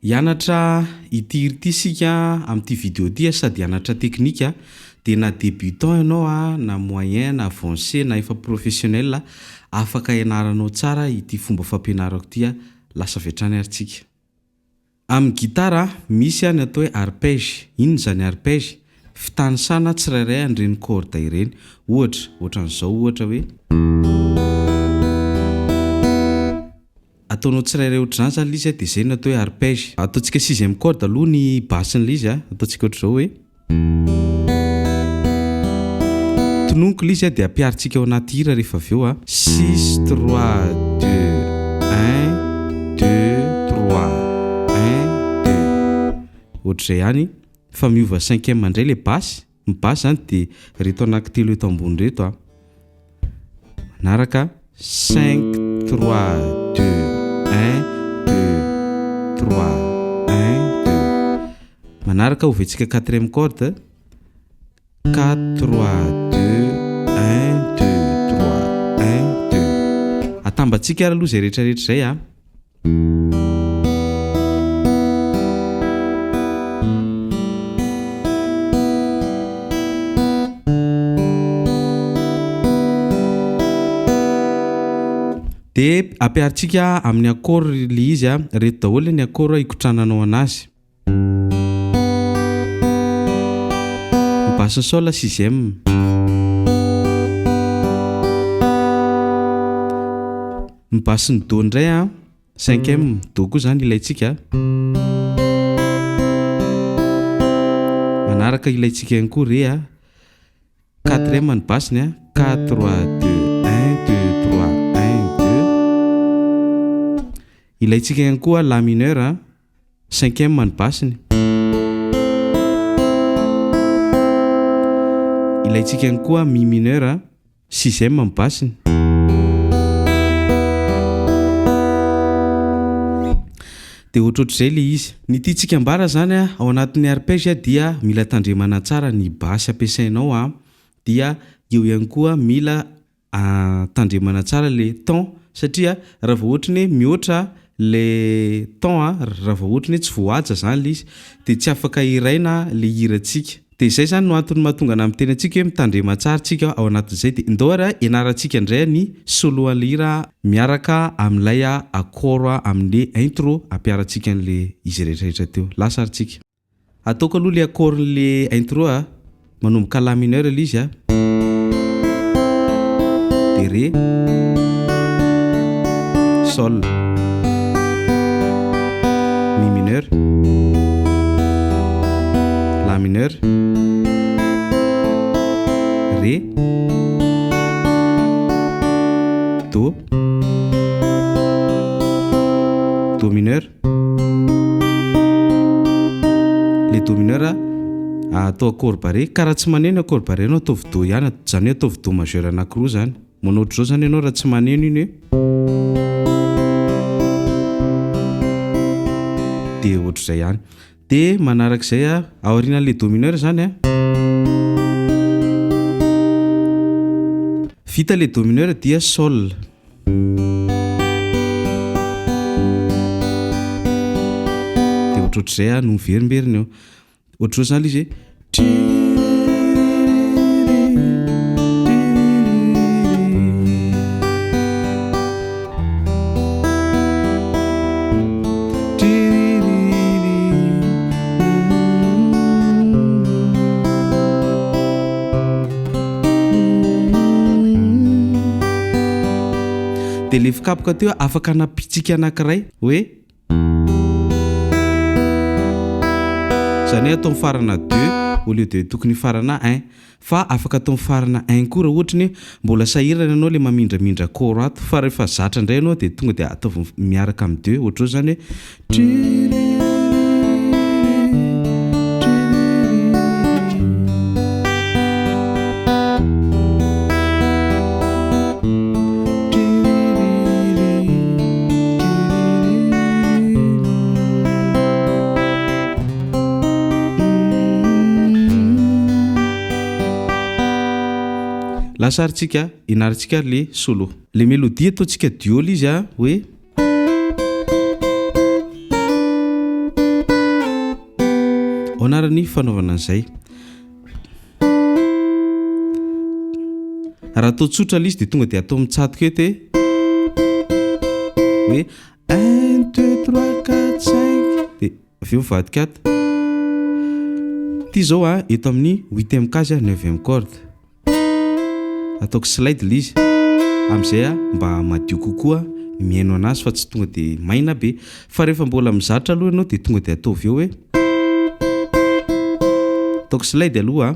Hianatra ity ity sika amin'ity vidéo ty sady hianatra teknika dia na débutant ianao na moyen na avancé na efa professionnel afaka ianaranao tsara ity fomba fampianarako ty lasa vetrany aritsika. Amin'ny gitara misy ny atao hoe arpège. Ino zany arpège? Fitanisana tsirairay an'ireny corde ireny. Ohatran'izao ohatra hoe ataonao tsirairay ohatr'izany zany izy dia zay no atao hoe arpège. Ataontsika 6e corde aloha ny basse-ny izy ataontsika ohatr'izao hoe tononiko izy dia ampiarintsika ao anaty hira rehefa avy eo 6 3 2 1 2 3 1 2 ohatr'izay ihany fa miova 5e mandray le basse. Ny basse zany dia reto anankitelo eto ambony reto manaraka 5 3 2 1 2 3 1 2 manaraka oventsika 4e corde 4 3 2 1 2 3 1 2 atambatsika aloha zay rehetrarehetra zay dia ampiarintsika amin'ny accord le izy reto daholo ny accord ikotrananao anazy. Ny basse sol 6e, ny basse ny do ndray 5e do koa zany ilayntsika. Manaraka ilayntsika ihany koa re 4e ny basse-ny 4 3 2 1 2 3 ilayntsika ihany koa la mineur 5e ny basse-ny. Ilayntsika ihany koa mi mineur 6e ny basse-ny. Dia ohatrohatr'izay le izy. Ny tiantsika ambara zany ao anatin'ny arpège dia mila tandremana tsara ny basse ampiasainao dia eo ihany koa mila tandremana tsara le temps satria raha vao ohatra ny mihoatra le temps raha vao ohatra ny tsy voahaja zany le izy dia tsy afaka iraina le hirantsika. Dia izay zany no antony mahatonga na miteny antsika hoe mitandrema tsara tsika ao anatin'izay. Dia ndao ianarantsika indray ny solo an'le hira miaraka amin'ilay accord amin'le intro ampiarantsika an'le izy rehetrarehetra teo. Lasa aritsika. Ataoko aloha le accord le intro manomboka la mineur le izy dia ré sol mi mineur la mineur ré do do mineur le do mineur atao accord barré karaha tsy maneno accord barré anao ataovy do ihany zany hoe ataovy do majeur anankiroa zany. Manao ohatr'izao zany ianao raha tsy maneno iny dia ohatr'izay ihany. Dia manarak'izay aorianan'le do mineur zany vita le do mineur dia sol. Dia ohatrohatr'izay no miverimberina eo. Ohatr'izao zany izy dia le fikapoka teo afaka napitsika anankiray hoe zany hoe atao mifarana 2 au lieu de tokony farana 1 fa afaka atao mifarana 1 koa raha ohatra ny mbola sahirana ianao le mamindramindra cor ato fa rehefa zatra indray ianao dia tonga dia ataovy miaraka amin'ny 2 ohatr'izao zany hoe lasa aritsika inarintsika le solo. Le mélodie ataontsika diol izy hoe ao anaran'ny fanaovana an'izay. Raha atao tsotra izy dia tonga dia atao mitsatoka eto hoe 1 2 3 4 5 dia avy eo mivadika ato. Ty zao eto amin'ny 8e case 9e corde. Ataoko slide le izy amin'izay mba madio kokoa mihaino anazy fa tsy tonga dia maina be. Fa rehefa mbola mizatra aloha ianao dia tonga dia ataovy eo hoe ataoko slide aloha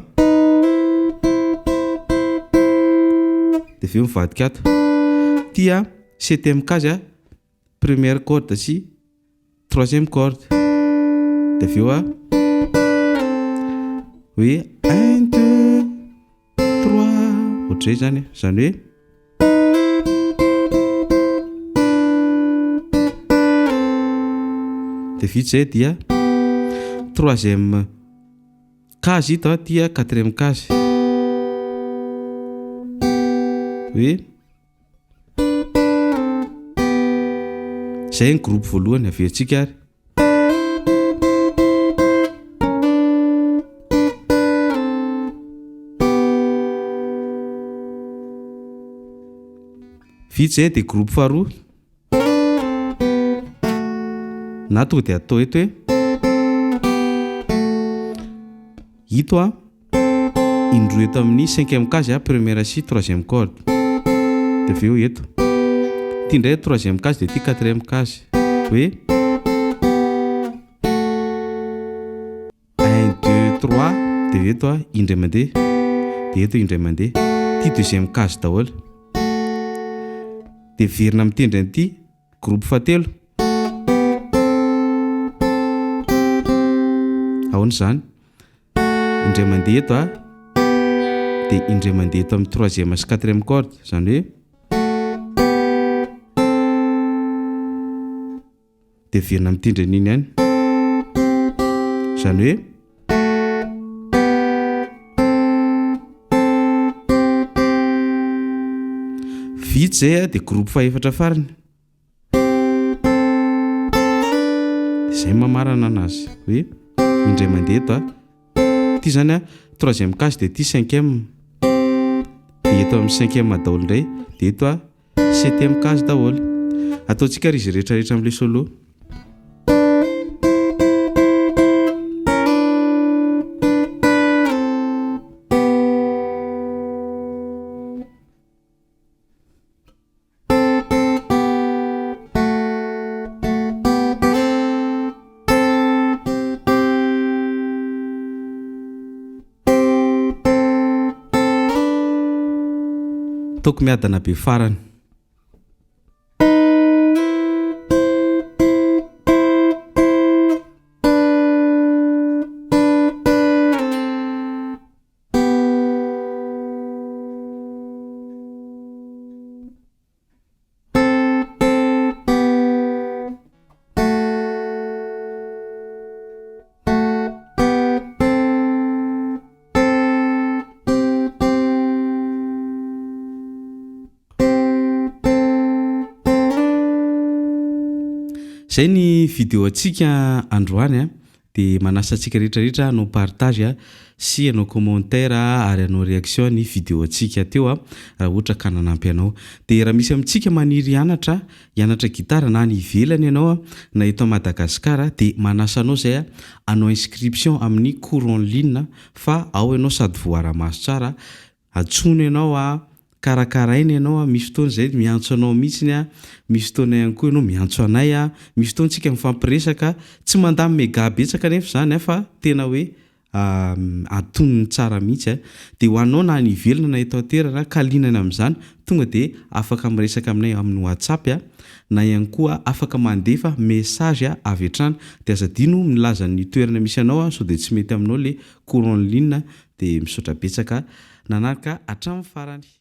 dia avy eo mivadika ato. Ty 7e case première corde sy 3e corde dia avy eo hoe 1 2 3 ohatr'izay zany hoe dia vita zay dia 3e case ito ty 4e case hoe zay ny groupe voalohany averintsika ary. Vita zay dia groupe faharoa na tonga dia atao eto hoe ito indroa eto amin'ny 5e case première sy 3e corde dia avy eo eto. Ty indray 3e case dia ty 4e case hoe 1 2 3 dia eto indray mandeha dia eto indray mandeha. Ty 2e case daholo dia verina mitendry an'ity groupe fahatelo. Ahoana izany? Indray mandeha eto dia indray mandeha eto amin'ny 3e sy 4e corde izany hoe dia verina mitendry an'iny ihany izany hoe vita zay dia groupe fahaefatra farany. Izay mamarana anazy hoe indray mandeha eto ty zany 3e case dia ty 5e dia eto amin'ny 5e daholo indray dia eto 7e case daholo. Ataontsika ry izy rehetrarehetra amin'ilay solo. Ataoko miadana be farany. Zay ny vidéo antsika androany dia manasa antsika rehetrarehetra hanao partage sy hanao commentaire ary hanao réaction ny vidéo antsika teo raha ohatra ka nanampy anao. Dia raha misy amintsika maniry hianatra gitara na ny ivelany ianao na eto Madagasikara dia manasa anao zay hanao inscription amin'ny cours en ligne fa ao ianao sady voara-maso tsara atsono ianao karakaraina ianao misy fotoana zay miantso anao mihitsiny misy fotoana ihany koa ianao miantso anay misy fotoana tsika mifampiresaka tsy mandamy mega betsaka nefa zany fa tena hoe atonony tsara mihitsy dia ho anao na ny ivelana na eto an-toerana ka linana amin'izany tonga dia afaka miresaka aminay amin'ny WhatsApp na ihany koa afaka mandefa message avy hatrany dia aza dino milaza ny toerana misy anao sao dia tsy mety aminao le cours en ligne dia misaotra betsaka nanaraka hatramin'ny farany.